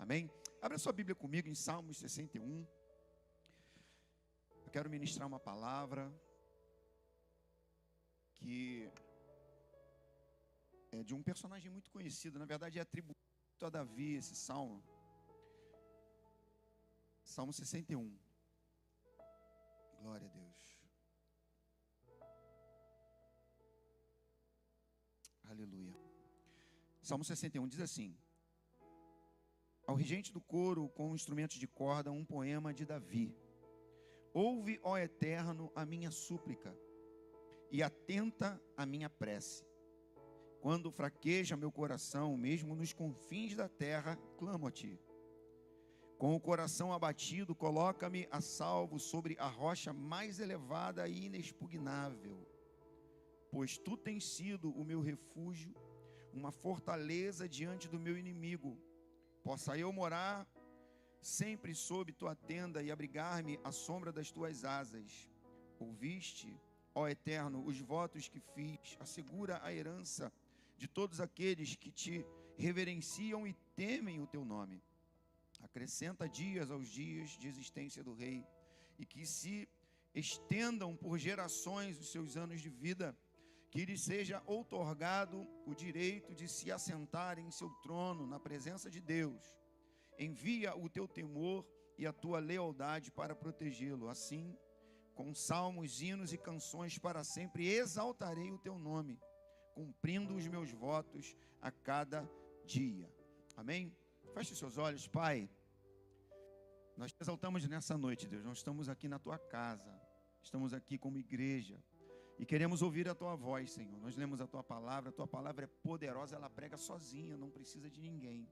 Amém? Abra sua Bíblia comigo em Salmos 61. Eu quero ministrar uma palavra que é de um personagem muito conhecido. Na verdade, é atribuído a Davi esse salmo. Salmo 61. Glória a Deus. Aleluia. Salmo 61 diz assim: ao regente do coro, com instrumentos de corda, um poema de Davi. Ouve, ó Eterno, a minha súplica, e atenta a minha prece. Quando fraqueja meu coração, mesmo nos confins da terra, clamo a ti. Com o coração abatido, coloca-me a salvo sobre a rocha mais elevada e inexpugnável. Pois tu tens sido o meu refúgio, uma fortaleza diante do meu inimigo. Possa eu morar sempre sob tua tenda e abrigar-me à sombra das tuas asas. Ouviste, ó Eterno, os votos que fiz, assegura a herança de todos aqueles que te reverenciam e temem o teu nome. Acrescenta dias aos dias de existência do rei, e que se estendam por gerações os seus anos de vida, que lhe seja outorgado o direito de se assentar em seu trono na presença de Deus. Envia o teu temor e a tua lealdade para protegê-lo. Assim, com salmos, hinos e canções para sempre exaltarei o teu nome, cumprindo os meus votos a cada dia. Amém? Feche seus olhos. Pai, nós te exaltamos nessa noite, Deus. Nós estamos aqui na tua casa, estamos aqui como igreja e queremos ouvir a tua voz, Senhor. Nós lemos a tua palavra é poderosa, ela prega sozinha, não precisa de ninguém.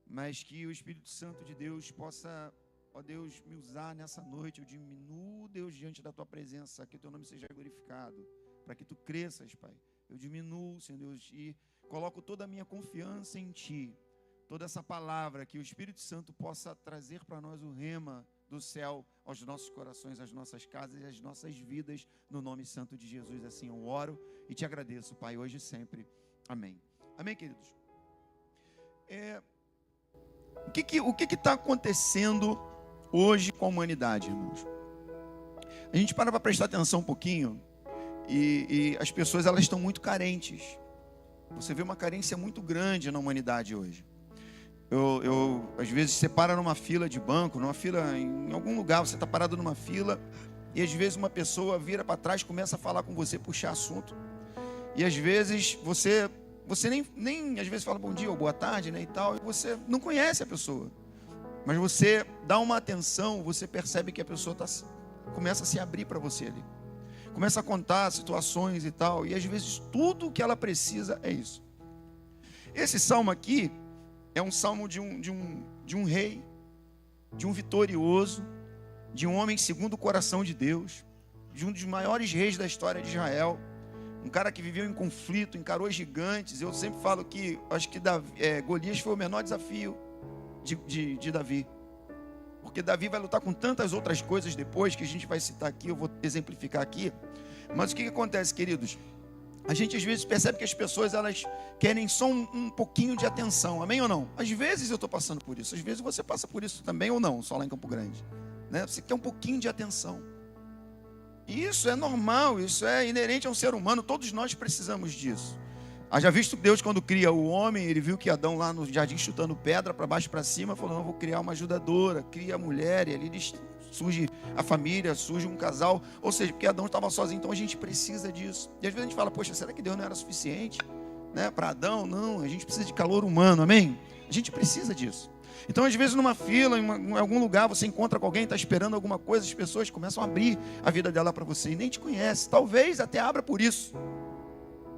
Mas que o Espírito Santo de Deus possa, ó Deus, me usar nessa noite. Eu diminuo, Deus, diante da tua presença, que o teu nome seja glorificado, para que tu cresças, Pai. Eu diminuo, Senhor Deus, e coloco toda a minha confiança em ti. Toda essa palavra, que o Espírito Santo possa trazer para nós o rema do céu aos nossos corações, às nossas casas e às nossas vidas, no nome santo de Jesus. Assim eu oro e te agradeço, Pai, hoje e sempre. Amém. Amém, queridos? O que está acontecendo hoje com a humanidade, irmãos? A gente para prestar atenção um pouquinho e as pessoas, elas estão muito carentes. Você vê uma carência muito grande na humanidade hoje. Às vezes, você para numa fila de banco, numa fila, em algum lugar, você está parado numa fila, e às vezes uma pessoa vira para trás, começa a falar com você, puxar assunto, e às vezes você nem às vezes fala bom dia ou boa tarde, né, e tal, e você não conhece a pessoa, mas você dá uma atenção, você percebe que a pessoa começa a se abrir para você ali, começa a contar situações e tal, e às vezes tudo o que ela precisa é isso. Esse salmo aqui é um salmo de um rei, de um vitorioso, de um homem segundo o coração de Deus, de um dos maiores reis da história de Israel, um cara que viveu em conflito, encarou gigantes. Eu sempre falo que, acho que Golias foi o menor desafio de Davi, porque Davi vai lutar com tantas outras coisas depois, que a gente vai citar aqui, eu vou exemplificar aqui. Mas o que acontece, queridos? A gente às vezes percebe que as pessoas, elas querem só um pouquinho de atenção, amém ou não? Às vezes eu estou passando por isso, às vezes você passa por isso também ou não, só lá em Campo Grande, né? Você quer um pouquinho de atenção, e isso é normal, isso é inerente ao ser humano, todos nós precisamos disso. Haja visto Deus, quando cria o homem, ele viu que Adão lá no jardim chutando pedra para baixo e para cima, falou, não, vou criar uma ajudadora, cria a mulher, e ali surge a família, surge um casal, ou seja, porque Adão estava sozinho, então a gente precisa disso. E às vezes a gente fala, poxa, será que Deus não era suficiente, né, para Adão? Não, a gente precisa de calor humano, amém? A gente precisa disso. Então às vezes numa fila, em algum lugar, você encontra com alguém, está esperando alguma coisa, as pessoas começam a abrir a vida dela para você, e nem te conhece, talvez até abra por isso.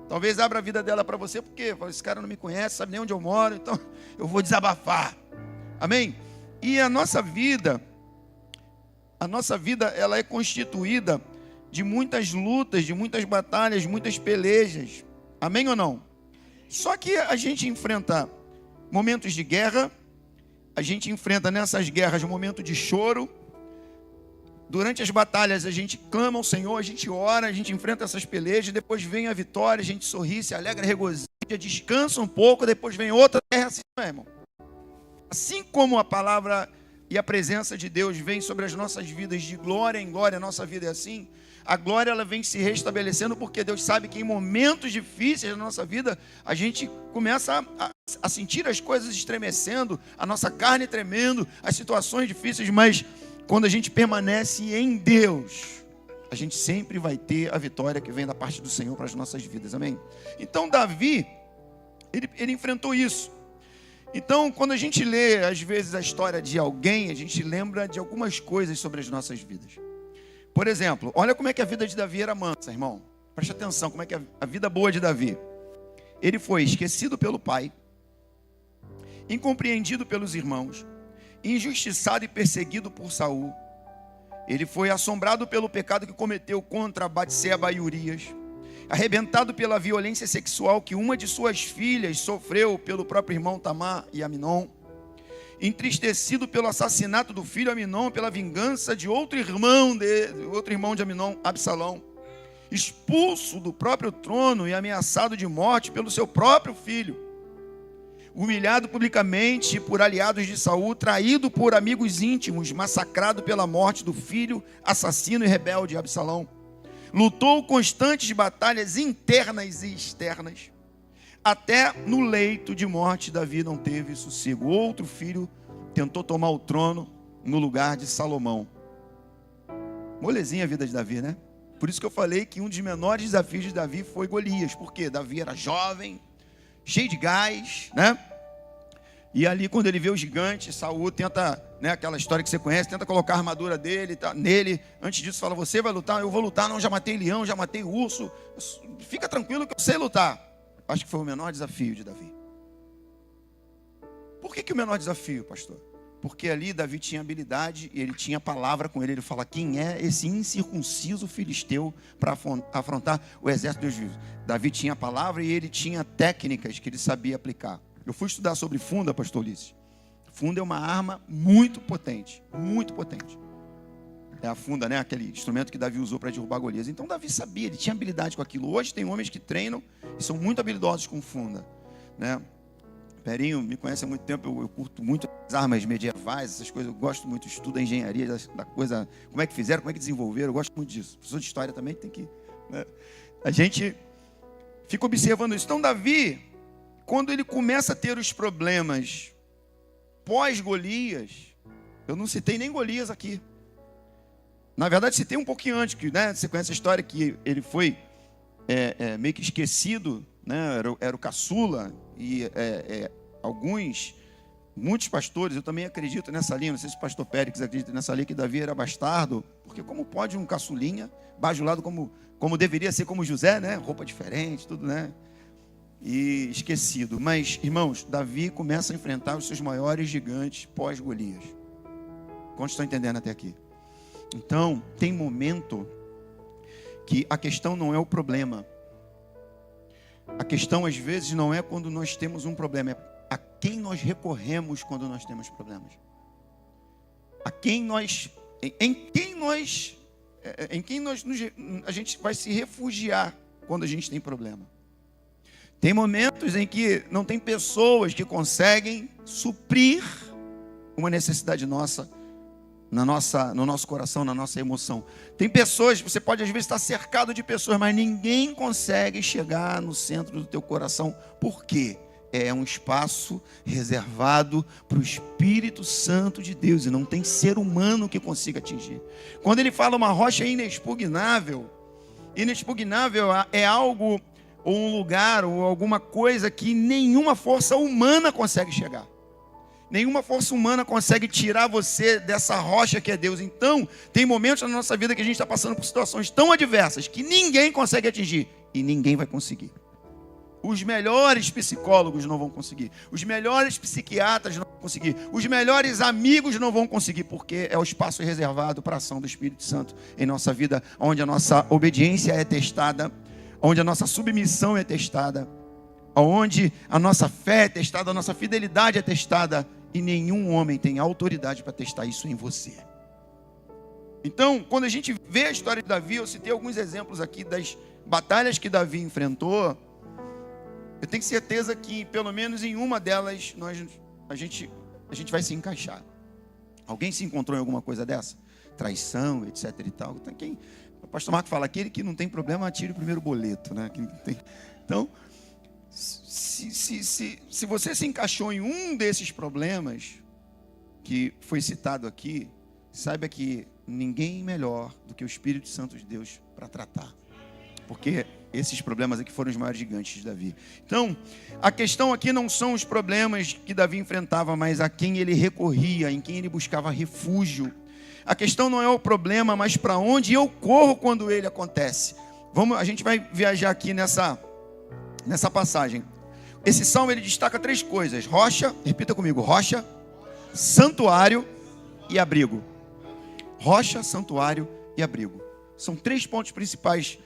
Talvez abra a vida dela para você, porque esse cara não me conhece, sabe nem onde eu moro, então eu vou desabafar, amém? E a nossa vida, ela é constituída de muitas lutas, de muitas batalhas, muitas pelejas, amém ou não? Só que a gente enfrenta momentos de guerra, a gente enfrenta nessas guerras momentos de choro. Durante as batalhas a gente clama ao Senhor, a gente ora, a gente enfrenta essas pelejas, depois vem a vitória, a gente sorri, se alegra, regozija, descansa um pouco, depois vem outra guerra, assim, não é, irmão? assim como a palavra e a presença de Deus vem sobre as nossas vidas de glória em glória, a nossa vida é assim, a glória ela vem se restabelecendo, porque Deus sabe que em momentos difíceis da nossa vida, a gente começa a sentir as coisas estremecendo, a nossa carne tremendo, as situações difíceis, mas quando a gente permanece em Deus, a gente sempre vai ter a vitória que vem da parte do Senhor para as nossas vidas, amém? Então Davi, ele enfrentou isso. Então, quando a gente lê, às vezes, a história de alguém, a gente lembra de algumas coisas sobre as nossas vidas. Por exemplo, olha como é que a vida de Davi era mansa, irmão. Preste atenção, como é que é a vida boa de Davi. Ele foi esquecido pelo pai, incompreendido pelos irmãos, injustiçado e perseguido por Saul. Ele foi assombrado pelo pecado que cometeu contra Batseba e Urias, arrebentado pela violência sexual que uma de suas filhas sofreu pelo próprio irmão Tamar e Aminon, entristecido pelo assassinato do filho Aminon, pela vingança de outro irmão de Aminon, Absalão, expulso do próprio trono e ameaçado de morte pelo seu próprio filho, humilhado publicamente por aliados de Saul, traído por amigos íntimos, massacrado pela morte do filho assassino e rebelde Absalão. Lutou constantes batalhas internas e externas. Até no leito de morte, Davi não teve sossego. Outro filho tentou tomar o trono no lugar de Salomão. Molezinha a vida de Davi, né? Por isso que eu falei que um dos menores desafios de Davi foi Golias. Porque Davi era jovem, cheio de gás, né? E ali quando ele vê o gigante, Saul tenta, né, aquela história que você conhece, tenta colocar a armadura dele, tá, nele. Antes disso fala, você vai lutar? Eu vou lutar. Não, já matei leão, já matei urso. Fica tranquilo que eu sei lutar. Acho que foi o menor desafio de Davi. Por que o menor desafio, pastor? Porque ali Davi tinha habilidade e ele tinha palavra com ele. Ele fala, quem é esse incircunciso filisteu para afrontar o exército de Deus vivos? Davi tinha palavra e ele tinha técnicas que ele sabia aplicar. Eu fui estudar sobre funda, pastor Ulisses. Funda é uma arma muito potente, muito potente. É a funda, né? Aquele instrumento que Davi usou para derrubar Golias. Então Davi sabia, ele tinha habilidade com aquilo. Hoje tem homens que treinam e são muito habilidosos com funda, né? Perinho me conhece há muito tempo, eu curto muito as armas medievais, essas coisas, eu gosto muito, estudo a engenharia, da coisa, como é que fizeram, como é que desenvolveram, eu gosto muito disso. Professor de história também tem que, né? A gente fica observando isso. Então Davi, quando ele começa a ter os problemas pós-Golias, eu não citei nem Golias aqui. Na verdade, citei um pouquinho antes, que, né, você conhece a história que ele foi meio que esquecido, né, era o caçula, e muitos pastores, eu também acredito nessa linha, não sei se o pastor Pérez acredita nessa linha, que Davi era bastardo, porque como pode um caçulinha, bajulado como deveria ser como José, né, roupa diferente, tudo, né, e esquecido. Mas, irmãos, Davi começa a enfrentar os seus maiores gigantes pós-Golias. Quantos estão entendendo até aqui? Então, tem momento que a questão não é o problema. A questão, às vezes, não é quando nós temos um problema, é a quem nós recorremos quando nós temos problemas. A gente vai se refugiar quando a gente tem problema. Tem momentos em que não tem pessoas que conseguem suprir uma necessidade nossa, no nosso coração, na nossa emoção. Tem pessoas, você pode às vezes estar cercado de pessoas, mas ninguém consegue chegar no centro do teu coração. Por quê? É um espaço reservado para o Espírito Santo de Deus, e não tem ser humano que consiga atingir. Quando ele fala uma rocha inexpugnável é algo, ou um lugar, ou alguma coisa que nenhuma força humana consegue chegar. Nenhuma força humana consegue tirar você dessa rocha que é Deus. Então, tem momentos na nossa vida que a gente está passando por situações tão adversas que ninguém consegue atingir. E ninguém vai conseguir. Os melhores psicólogos não vão conseguir. Os melhores psiquiatras não vão conseguir. Os melhores amigos não vão conseguir. Porque é o espaço reservado para a ação do Espírito Santo em nossa vida, onde a nossa obediência é testada, onde a nossa submissão é testada, onde a nossa fé é testada, a nossa fidelidade é testada. E nenhum homem tem autoridade para testar isso em você. Então, quando a gente vê a história de Davi, eu citei alguns exemplos aqui das batalhas que Davi enfrentou. Eu tenho certeza que, pelo menos em uma delas, a gente a gente vai se encaixar. Alguém se encontrou em alguma coisa dessa? Traição, etc e tal. Então, o pastor Marco fala, aquele que não tem problema, atire o primeiro boleto, né? Então, se você se encaixou em um desses problemas que foi citado aqui, saiba que ninguém melhor do que o Espírito Santo de Deus para tratar. Porque esses problemas aqui foram os maiores gigantes de Davi. Então, a questão aqui não são os problemas que Davi enfrentava, mas a quem ele recorria, em quem ele buscava refúgio. A questão não é o problema, mas para onde eu corro quando ele acontece. A gente vai viajar aqui nessa passagem. Esse salmo ele destaca 3 coisas: rocha, repita comigo, rocha, santuário e abrigo. Rocha, santuário e abrigo. São 3 pontos principais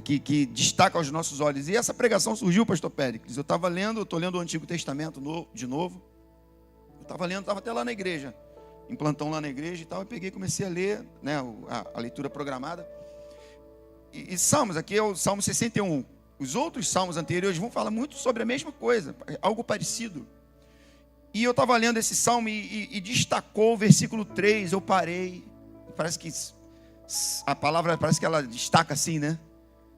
que destaca aos nossos olhos. E essa pregação surgiu, pastor Péricles. Eu estou lendo o Antigo Testamento de novo. Eu estava até lá na igreja, em plantão lá na igreja e tal. Eu peguei e comecei a ler, né, a leitura programada. E Salmos, aqui é o Salmo 61. Os outros salmos anteriores vão falar muito sobre a mesma coisa, algo parecido. E eu estava lendo esse salmo e destacou o versículo 3. Eu parei. Parece que a palavra, parece que ela destaca assim, né?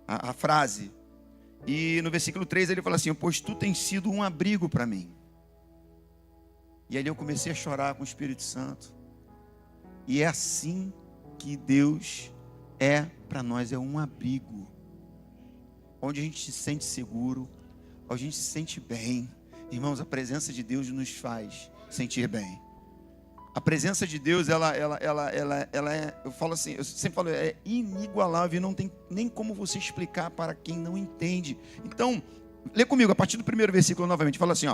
A frase. E no versículo 3 ele fala assim: pois tu tens sido um abrigo para mim. E ali eu comecei a chorar com o Espírito Santo. E é assim que Deus é para nós, é um abrigo. Onde a gente se sente seguro, onde a gente se sente bem. Irmãos, a presença de Deus nos faz sentir bem. A presença de Deus, ela é, eu falo assim, eu sempre falo, é inigualável, não tem nem como você explicar para quem não entende. Então, lê comigo, a partir do primeiro versículo novamente, fala assim,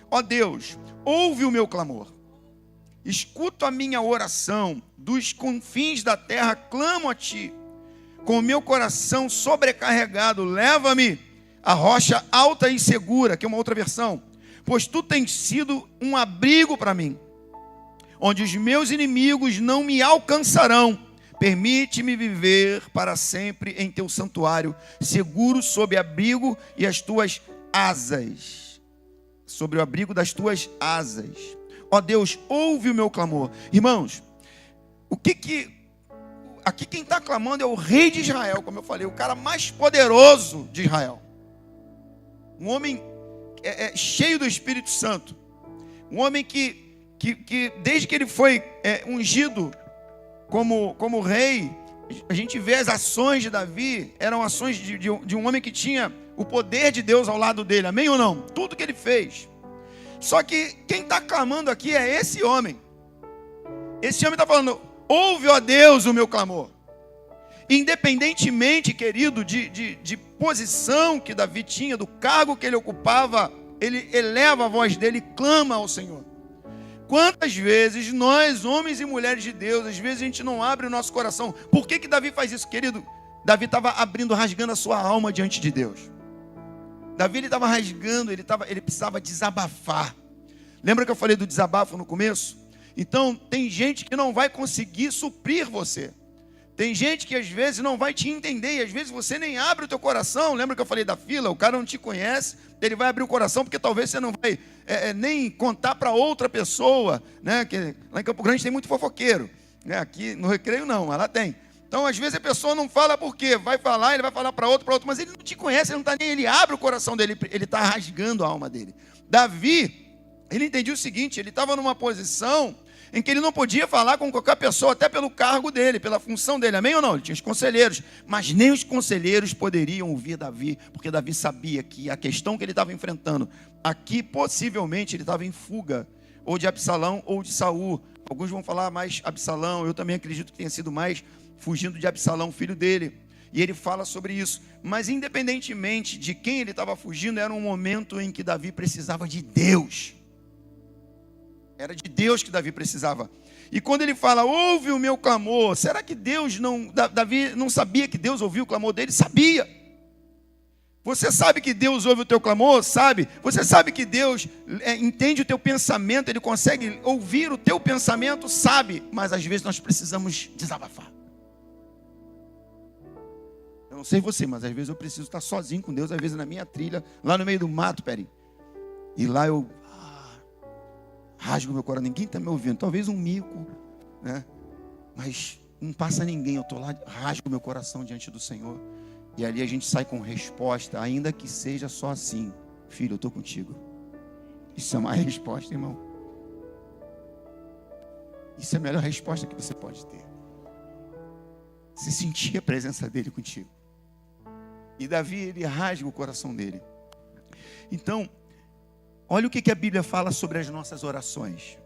ó Deus, ouve o meu clamor, escuta a minha oração, dos confins da terra clamo a ti, com o meu coração sobrecarregado, leva-me à rocha alta e segura, que é uma outra versão, pois tu tens sido um abrigo para mim, onde os meus inimigos não me alcançarão. Permite-me viver para sempre em teu santuário, seguro sob abrigo e as tuas asas. Sobre o abrigo das tuas asas. Ó Deus, ouve o meu clamor. Irmãos, aqui quem está clamando é o rei de Israel, como eu falei, o cara mais poderoso de Israel. Um homem cheio do Espírito Santo. Um homem que desde que ele foi ungido como rei, a gente vê as ações de Davi, eram ações de um homem que tinha o poder de Deus ao lado dele, amém ou não? Tudo que ele fez. Só que quem está clamando aqui é esse homem. Esse homem está falando, ouve, ó Deus, o meu clamor. Independentemente, querido, de posição que Davi tinha, do cargo que ele ocupava, ele eleva a voz dele e clama ao Senhor. Quantas vezes nós, homens e mulheres de Deus, às vezes a gente não abre o nosso coração. Por que Davi faz isso, querido? Davi estava rasgando a sua alma diante de Deus. Davi estava rasgando, ele precisava desabafar. Lembra que eu falei do desabafo no começo? Então, tem gente que não vai conseguir suprir você. Tem gente que às vezes não vai te entender, e às vezes você nem abre o teu coração. Lembra que eu falei da fila? O cara não te conhece, ele vai abrir o coração porque talvez você não vai nem contar para outra pessoa, né? Que lá em Campo Grande tem muito fofoqueiro, né? Aqui no Recreio não, mas lá tem. Então às vezes a pessoa não fala por quê, vai falar, ele vai falar para outro, mas ele não te conhece, ele não está nem, ele abre o coração dele, ele está rasgando a alma dele. Davi, ele entendia o seguinte, ele estava numa posição em que ele não podia falar com qualquer pessoa, até pelo cargo dele, pela função dele, amém ou não? Ele tinha os conselheiros, mas nem os conselheiros poderiam ouvir Davi, porque Davi sabia que a questão que ele estava enfrentando, aqui possivelmente ele estava em fuga, ou de Absalão ou de Saul. Alguns vão falar mais Absalão, eu também acredito que tenha sido mais fugindo de Absalão, filho dele, e ele fala sobre isso. Mas independentemente de quem ele estava fugindo, era um momento em que Davi precisava de Deus. Era de Deus que Davi precisava. E quando ele fala, ouve o meu clamor, será que Davi não sabia que Deus ouvia o clamor dele? Sabia. Você sabe que Deus ouve o teu clamor? Sabe. Você sabe que Deus entende o teu pensamento, Ele consegue ouvir o teu pensamento? Sabe. Mas às vezes nós precisamos desabafar. Eu não sei você, mas às vezes eu preciso estar sozinho com Deus, às vezes na minha trilha, lá no meio do mato, e lá eu rasgo meu coração. Ninguém está me ouvindo. Talvez um mico, né? Mas não passa ninguém. Eu estou lá, rasgo meu coração diante do Senhor. E ali a gente sai com resposta, ainda que seja só assim: filho, eu estou contigo. Isso é uma resposta, irmão. Isso é a melhor resposta que você pode ter. Você sentir a presença dele contigo. E Davi, ele rasga o coração dele. Então, olha o que a Bíblia fala sobre as nossas orações.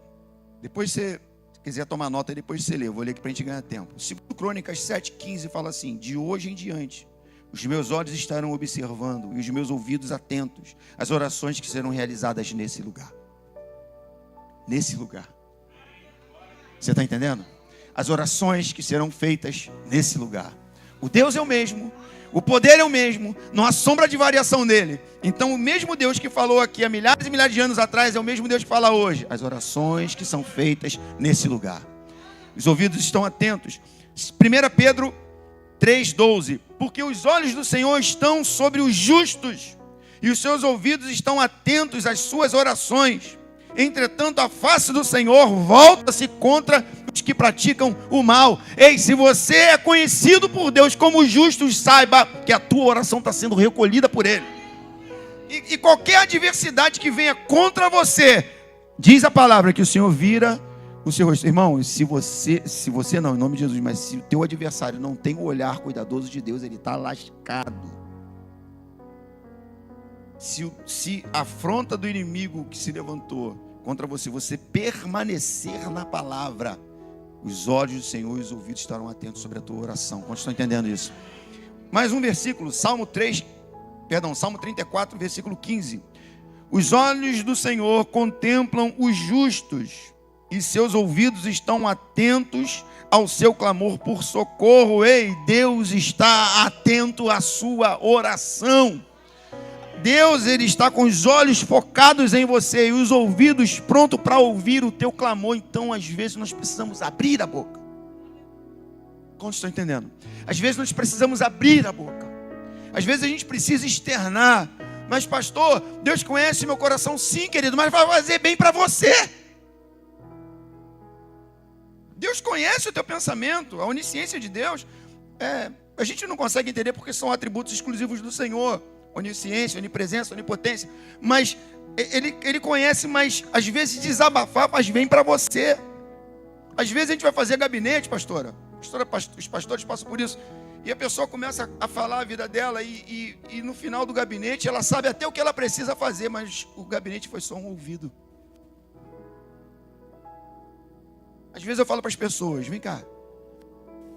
Depois você, se quiser tomar nota, depois você lê. Eu vou ler aqui para a gente ganhar tempo. 2 Crônicas 7,15 fala assim: de hoje em diante, os meus olhos estarão observando e os meus ouvidos atentos às orações que serão realizadas nesse lugar. Nesse lugar. Você está entendendo? As orações que serão feitas nesse lugar. O Deus é o mesmo, o poder é o mesmo, não há sombra de variação nele. Então o mesmo Deus que falou aqui há milhares e milhares de anos atrás é o mesmo Deus que fala hoje. As orações que são feitas nesse lugar. Os ouvidos estão atentos. 1 Pedro 3,12. Porque os olhos do Senhor estão sobre os justos e os seus ouvidos estão atentos às suas orações. Entretanto, a face do Senhor volta-se contra os que praticam o mal. Ei, se você é conhecido por Deus como justo, saiba que a tua oração está sendo recolhida por Ele. E qualquer adversidade que venha contra você, diz a palavra que o Senhor vira o seu rosto. Irmão, se você não, em nome de Jesus, mas se o teu adversário não tem o olhar cuidadoso de Deus, ele está lascado. Se a afronta do inimigo que se levantou contra você, você permanecer na palavra, os olhos do Senhor e os ouvidos estarão atentos sobre a tua oração. Quantos estão entendendo isso? Mais um versículo, Salmo 34, versículo 15. Os olhos do Senhor contemplam os justos e seus ouvidos estão atentos ao seu clamor por socorro. Ei, Deus está atento à sua oração. Deus, Ele está com os olhos focados em você e os ouvidos prontos para ouvir o teu clamor. Então, às vezes, nós precisamos abrir a boca. Como estão entendendo? Às vezes, nós precisamos abrir a boca. Às vezes, a gente precisa externar. Mas, pastor, Deus conhece meu coração. Sim, querido, mas vai fazer bem para você. Deus conhece o teu pensamento. A onisciência de Deus, a gente não consegue entender porque são atributos exclusivos do Senhor. Onisciência, onipresença, onipotência. Mas ele conhece, mas às vezes desabafar faz bem para você. Às vezes a gente vai fazer gabinete, pastora. Os pastores passam por isso. E a pessoa começa a falar a vida dela e no final do gabinete ela sabe até o que ela precisa fazer, mas o gabinete foi só um ouvido. Às vezes eu falo para as pessoas: vem cá,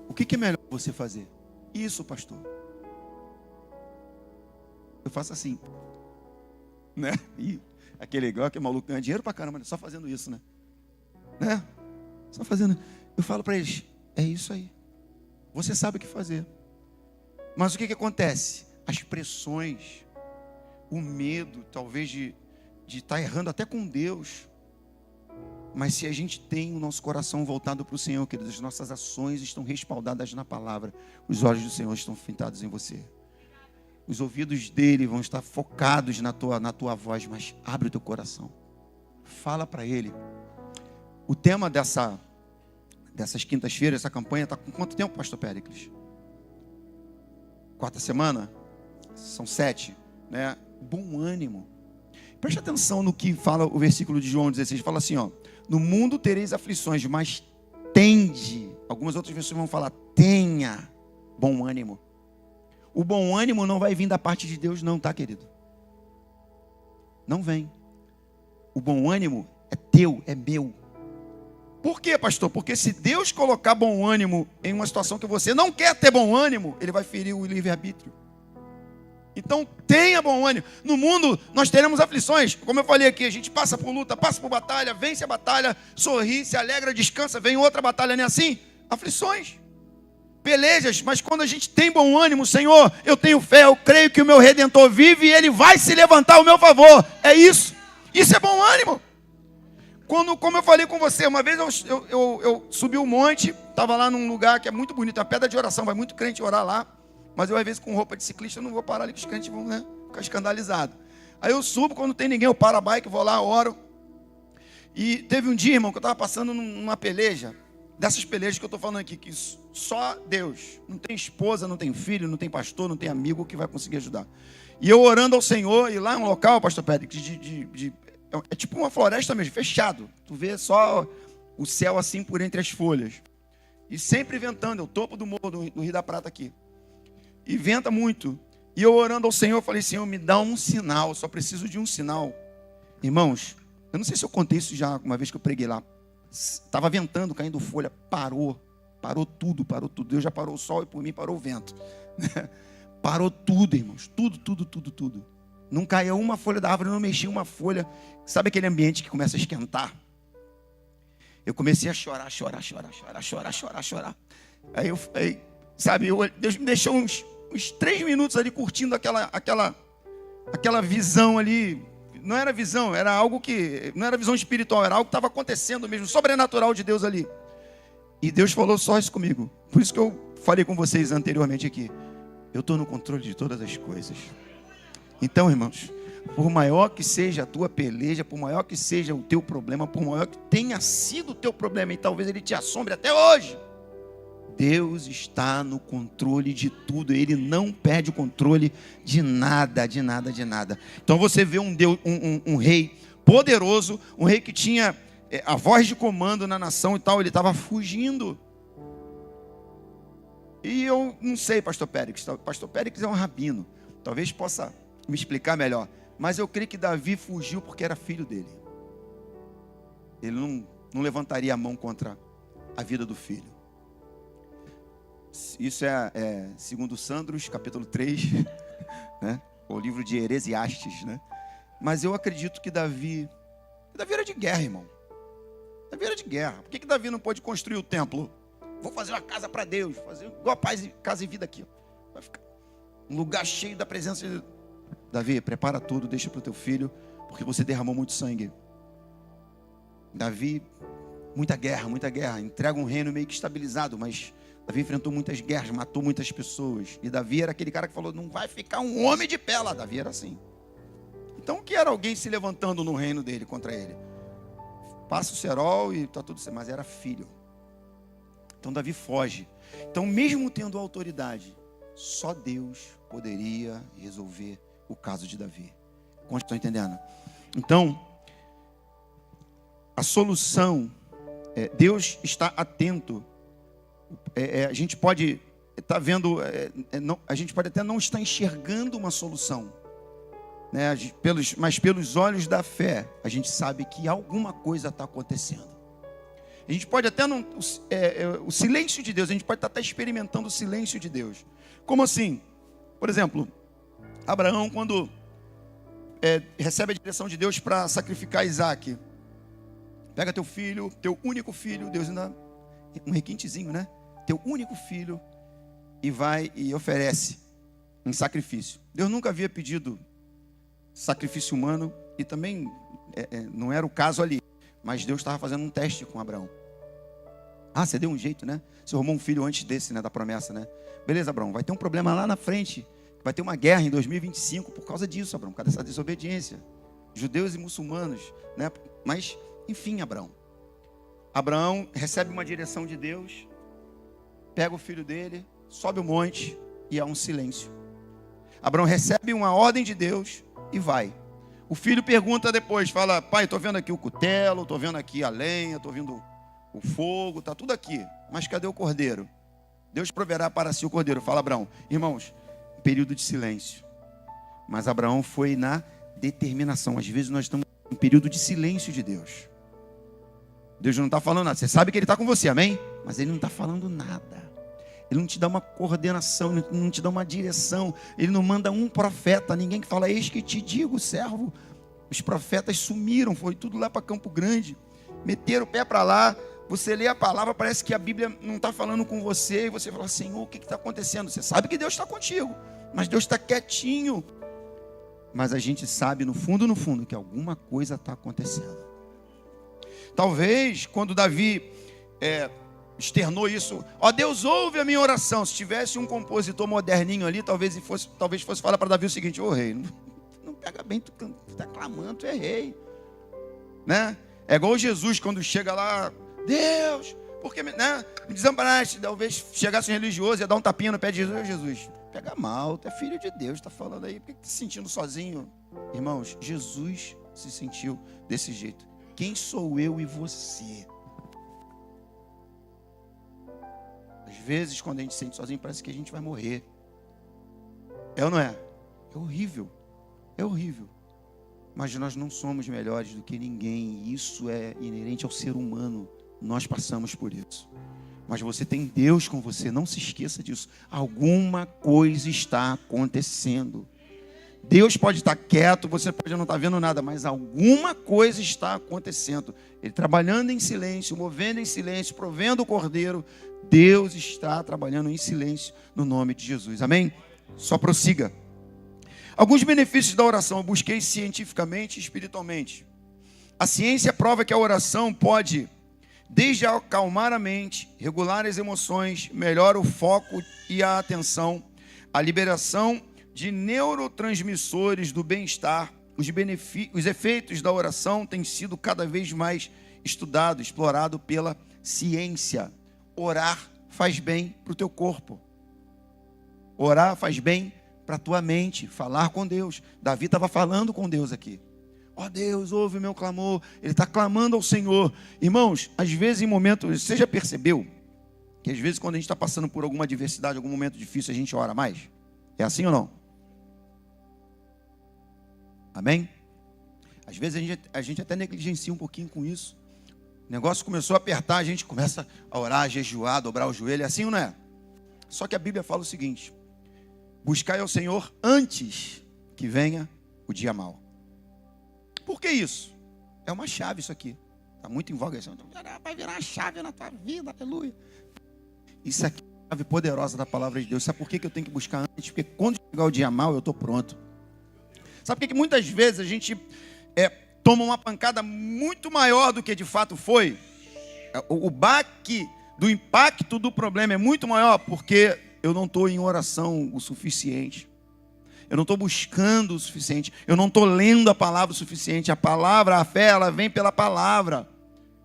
o que é melhor você fazer? Isso, pastor. Eu faço assim, né? E aquele igual que é maluco, ganha dinheiro pra caramba, só fazendo isso, né? Só fazendo. Eu falo para eles: é isso aí. Você sabe o que fazer. Mas o que acontece? As pressões, o medo, talvez de estar errando até com Deus. Mas se a gente tem o nosso coração voltado para o Senhor, queridos, as nossas ações estão respaldadas na palavra. Os olhos do Senhor estão fintados em você. Os ouvidos dele vão estar focados na tua voz, mas abre o teu coração. Fala para ele. O tema dessas quintas-feiras, essa campanha, está com quanto tempo, pastor Péricles? 4ª semana? São 7, né? Bom ânimo. Preste atenção no que fala o versículo de João 16. Fala assim, ó: no mundo tereis aflições, mas tende. Algumas outras versões vão falar: tenha bom ânimo. O bom ânimo não vai vir da parte de Deus não, tá, querido? Não vem. O bom ânimo é teu, é meu. Por quê, pastor? Porque se Deus colocar bom ânimo em uma situação que você não quer ter bom ânimo, Ele vai ferir o livre-arbítrio. Então, tenha bom ânimo. No mundo, nós teremos aflições. Como eu falei aqui, a gente passa por luta, passa por batalha, vence a batalha, sorri, se alegra, descansa, vem outra batalha, não é assim? Aflições. Pelejas, mas quando a gente tem bom ânimo: Senhor, eu tenho fé, eu creio que o meu Redentor vive e Ele vai se levantar ao meu favor. É isso. Isso é bom ânimo. Como eu falei com você, uma vez eu subi um monte, estava lá num lugar que é muito bonito, uma pedra de oração, vai muito crente orar lá, mas eu às vezes com roupa de ciclista eu não vou parar ali, que os crentes vão, né, ficar escandalizados. Aí eu subo, quando não tem ninguém eu paro a bike, vou lá, oro. E teve um dia, irmão, que eu estava passando numa peleja, dessas pelejas que eu estou falando aqui, que só Deus, não tem esposa, não tem filho, não tem pastor, não tem amigo que vai conseguir ajudar. E eu orando ao Senhor, e lá é um local, pastor Pedro, é tipo uma floresta mesmo, fechado. Tu vê só o céu assim por entre as folhas. E sempre ventando, é o topo do morro do Rio da Prata aqui. E venta muito. E eu orando ao Senhor, eu falei, Senhor, me dá um sinal, só preciso de um sinal. Irmãos, eu não sei se eu contei isso já uma vez que eu preguei lá. Estava ventando, caindo folha, parou tudo. Deus já parou o sol e por mim parou o vento. Parou tudo, irmãos, tudo. Não caía uma folha da árvore, não mexia uma folha. Sabe aquele ambiente que começa a esquentar? Eu comecei a chorar. Aí, sabe, Deus me deixou uns 3 minutos ali curtindo aquela visão ali. Não era visão, era algo que não era visão espiritual, era algo que estava acontecendo mesmo, sobrenatural de Deus ali. E Deus falou só isso comigo. Por isso que eu falei com vocês anteriormente aqui. Eu estou no controle de todas as coisas. Então, irmãos, por maior que seja a tua peleja, por maior que seja o teu problema, por maior que tenha sido o teu problema, e talvez ele te assombre até hoje, Deus está no controle de tudo. Ele não perde o controle de nada. Então você vê um rei poderoso, um rei que tinha a voz de comando na nação e tal. Ele estava fugindo. E eu não sei, pastor Périx. Pastor Périx é um rabino. Talvez possa me explicar melhor. Mas eu creio que Davi fugiu porque era filho dele. Ele não levantaria a mão contra a vida do filho. Isso é segundo Sandros, capítulo 3, né? O livro de Heresiastes, né? Mas eu acredito que Davi era de guerra, irmão. Davi era de guerra. Por que Davi não pôde construir o templo? Vou fazer uma casa para Deus, fazer igual a paz, casa e vida aqui. Vai ficar um lugar cheio da presença de Deus. Davi, prepara tudo, deixa para o teu filho, porque você derramou muito sangue. Davi, muita guerra, entrega um reino meio que estabilizado, mas Davi enfrentou muitas guerras, matou muitas pessoas. E Davi era aquele cara que falou, não vai ficar um homem de pé lá. Davi era assim. Então o que era alguém se levantando no reino dele contra ele? Passa o cerol e está tudo certo, mas era filho. Então Davi foge. Então mesmo tendo autoridade, só Deus poderia resolver o caso de Davi. Como estão entendendo? Então, a solução, Deus está atento. A gente pode estar vendo, a gente pode até não estar enxergando uma solução, né? Mas pelos olhos da fé, a gente sabe que alguma coisa está acontecendo. A gente pode até não, o silêncio de Deus, a gente pode estar até experimentando o silêncio de Deus. Como assim? Por exemplo, Abraão, quando recebe a direção de Deus para sacrificar Isaac, pega teu filho, teu único filho, Deus ainda, um requintezinho, né? Teu único filho, e vai e oferece em sacrifício. Deus nunca havia pedido sacrifício humano, e também não era o caso ali, mas Deus estava fazendo um teste com Abraão. Ah, você deu um jeito, né? Você arrumou um filho antes desse, né? Da promessa, né? Beleza, Abraão, vai ter um problema lá na frente, vai ter uma guerra em 2025 por causa disso, Abraão, por causa dessa desobediência. Judeus e muçulmanos, né? Mas, enfim, Abraão recebe uma direção de Deus, pega o filho dele, sobe o monte e há um silêncio. Abraão recebe uma ordem de Deus e vai. O filho pergunta depois, fala, pai, estou vendo aqui o cutelo, estou vendo aqui a lenha, estou vendo o fogo, está tudo aqui, mas cadê o cordeiro? Deus proverá para si o cordeiro. Fala Abraão, irmãos, período de silêncio. Mas Abraão foi na determinação. Às vezes nós estamos em período de silêncio de Deus. Deus não está falando nada. Você sabe que Ele está com você, amém? Mas Ele não está falando nada. Ele não te dá uma coordenação, Ele não te dá uma direção. Ele não manda um profeta, ninguém que fala, eis que te digo, servo. Os profetas sumiram, foi tudo lá para Campo Grande. Meteram o pé para lá. Você lê a palavra, parece que a Bíblia não está falando com você. E você fala, Senhor, o que está acontecendo? Você sabe que Deus está contigo, mas Deus está quietinho. Mas a gente sabe no fundo, que alguma coisa está acontecendo. Talvez, quando Davi externou isso, ó Deus, ouve a minha oração. Se tivesse um compositor moderninho ali, talvez fosse falar para Davi o seguinte, ô rei, não pega bem, tu está clamando, tu é rei, né? É igual Jesus quando chega lá, Deus, porque me desamparaste? Talvez chegasse um religioso e ia dar um tapinha no pé de Jesus. Jesus, pega mal, tu é filho de Deus, está falando aí, por que está se sentindo sozinho? Irmãos, Jesus se sentiu desse jeito. Quem sou eu e você? Às vezes, quando a gente se sente sozinho, parece que a gente vai morrer. É ou não é? É horrível. É horrível. Mas nós não somos melhores do que ninguém. Isso é inerente ao ser humano. Nós passamos por isso. Mas você tem Deus com você. Não se esqueça disso. Alguma coisa está acontecendo. Deus pode estar quieto, você pode não estar vendo nada, mas alguma coisa está acontecendo. Ele trabalhando em silêncio, movendo em silêncio, provendo o cordeiro. Deus está trabalhando em silêncio no nome de Jesus. Amém? Só prossiga. Alguns benefícios da oração eu busquei cientificamente e espiritualmente. A ciência prova que a oração pode, desde acalmar a mente, regular as emoções, melhora o foco e a atenção, a liberação de neurotransmissores do bem-estar. Os efeitos da oração têm sido cada vez mais estudados, explorados pela ciência. Orar faz bem para o teu corpo. Orar faz bem para a tua mente, falar com Deus. Davi estava falando com Deus aqui. Ó Deus, ouve o meu clamor. Ele está clamando ao Senhor. Irmãos, às vezes em momentos, você já percebeu que às vezes quando a gente está passando por alguma adversidade, algum momento difícil, a gente ora mais? É assim ou não? Amém? Às vezes a gente até negligencia um pouquinho com isso. O negócio começou a apertar, a gente começa a orar, a jejuar, a dobrar o joelho. É assim ou não é? Só que a Bíblia fala o seguinte: buscai ao Senhor antes que venha o dia mau. Por que isso? É uma chave isso aqui. Está muito em voga. Vai virar uma chave na tua vida, aleluia. Isso aqui é a chave poderosa da palavra de Deus. Sabe por que eu tenho que buscar antes? Porque quando chegar o dia mau, eu estou pronto. Sabe por que muitas vezes a gente toma uma pancada muito maior do que de fato foi? O baque do impacto do problema é muito maior porque eu não estou em oração o suficiente. Eu não estou buscando o suficiente. Eu não estou lendo a palavra o suficiente. A palavra, a fé, ela vem pela palavra.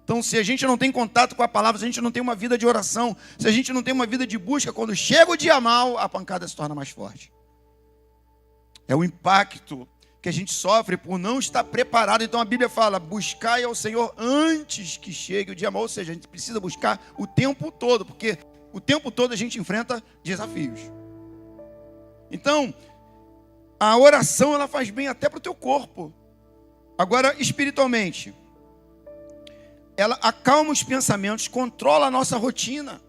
Então, se a gente não tem contato com a palavra, se a gente não tem uma vida de oração, se a gente não tem uma vida de busca, quando chega o dia mau, a pancada se torna mais forte. É o impacto que a gente sofre por não estar preparado. Então a Bíblia fala, buscai ao Senhor antes que chegue o dia mau. Ou seja, a gente precisa buscar o tempo todo, porque o tempo todo a gente enfrenta desafios. Então, a oração ela faz bem até para o teu corpo. Agora, espiritualmente, ela acalma os pensamentos, controla a nossa rotina,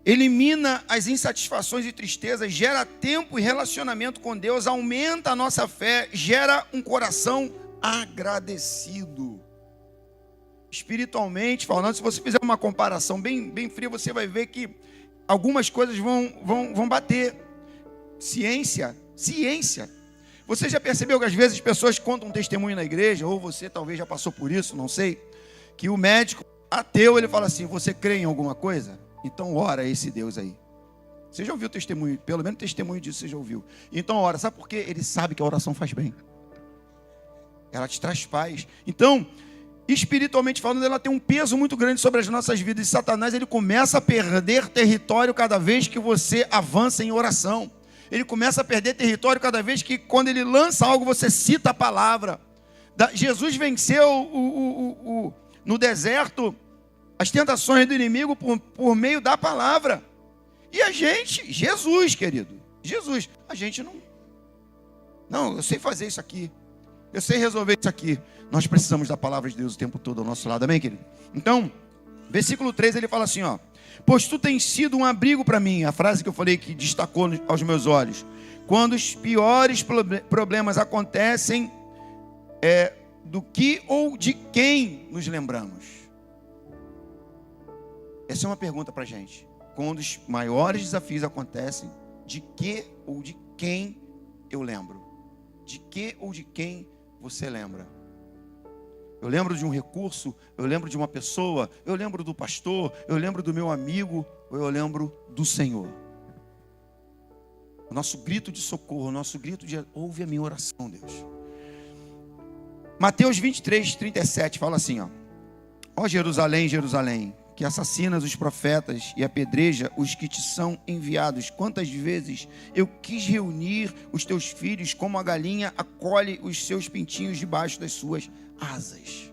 elimina as insatisfações e tristezas, gera tempo e relacionamento com Deus, aumenta a nossa fé, gera um coração agradecido. Espiritualmente falando, se você fizer uma comparação bem fria, você vai ver que algumas coisas vão bater. Ciência. Você já percebeu que às vezes as pessoas contam um testemunho na igreja, ou você talvez já passou por isso, não sei, que o médico ateu, ele fala assim, você crê em alguma coisa? Então ora a esse Deus aí. Você já ouviu o testemunho? Pelo menos testemunho disso você já ouviu. Então ora, sabe por quê? Ele sabe que a oração faz bem. Ela te traz paz. Então, espiritualmente falando, ela tem um peso muito grande sobre as nossas vidas. E Satanás, ele começa a perder território cada vez que você avança em oração. Ele começa a perder território cada vez que, quando ele lança algo, você cita a palavra. Jesus venceu no deserto as tentações do inimigo por meio da palavra. E a gente, Jesus, querido, Jesus, a gente não, eu sei fazer isso aqui, eu sei resolver isso aqui. Nós precisamos da palavra de Deus o tempo todo ao nosso lado, amém, querido? Então, versículo 3, ele fala assim, ó: pois tu tens sido um abrigo para mim, a frase que eu falei que destacou aos meus olhos. Quando os piores problemas acontecem, do que ou de quem nos lembramos? Essa é uma pergunta para a gente. Quando os maiores desafios acontecem, de que ou de quem eu lembro? De que ou de quem você lembra? Eu lembro de um recurso, eu lembro de uma pessoa, eu lembro do pastor, eu lembro do meu amigo, ou eu lembro do Senhor? O nosso grito de socorro, o nosso grito de ouve a minha oração, Deus. Mateus 23, 37 fala assim, ó: ó Jerusalém, Jerusalém, que assassinas os profetas e apedreja os que te são enviados. Quantas vezes eu quis reunir os teus filhos, como a galinha acolhe os seus pintinhos debaixo das suas asas.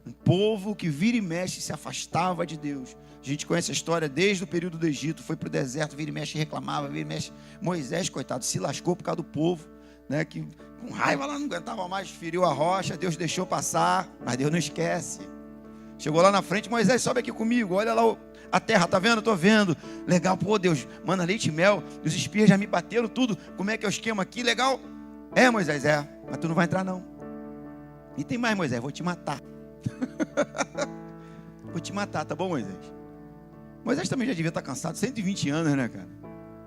Um povo que vira e mexe se afastava de Deus. A gente conhece a história desde o período do Egito, foi para o deserto, vira e mexe reclamava, vira e mexe. Moisés, coitado, se lascou por causa do povo, né, que com raiva lá não aguentava mais, feriu a rocha, Deus deixou passar, mas Deus não esquece. Chegou lá na frente: Moisés, sobe aqui comigo, olha lá a terra, tá vendo? Tô vendo. Legal, pô, Deus, manda leite e mel, os espias já me bateram tudo, como é que é o esquema aqui? Legal. É, Moisés, mas tu não vai entrar não. E tem mais, Moisés, vou te matar. Vou te matar, tá bom, Moisés? Moisés também já devia estar cansado, 120 anos, né, cara?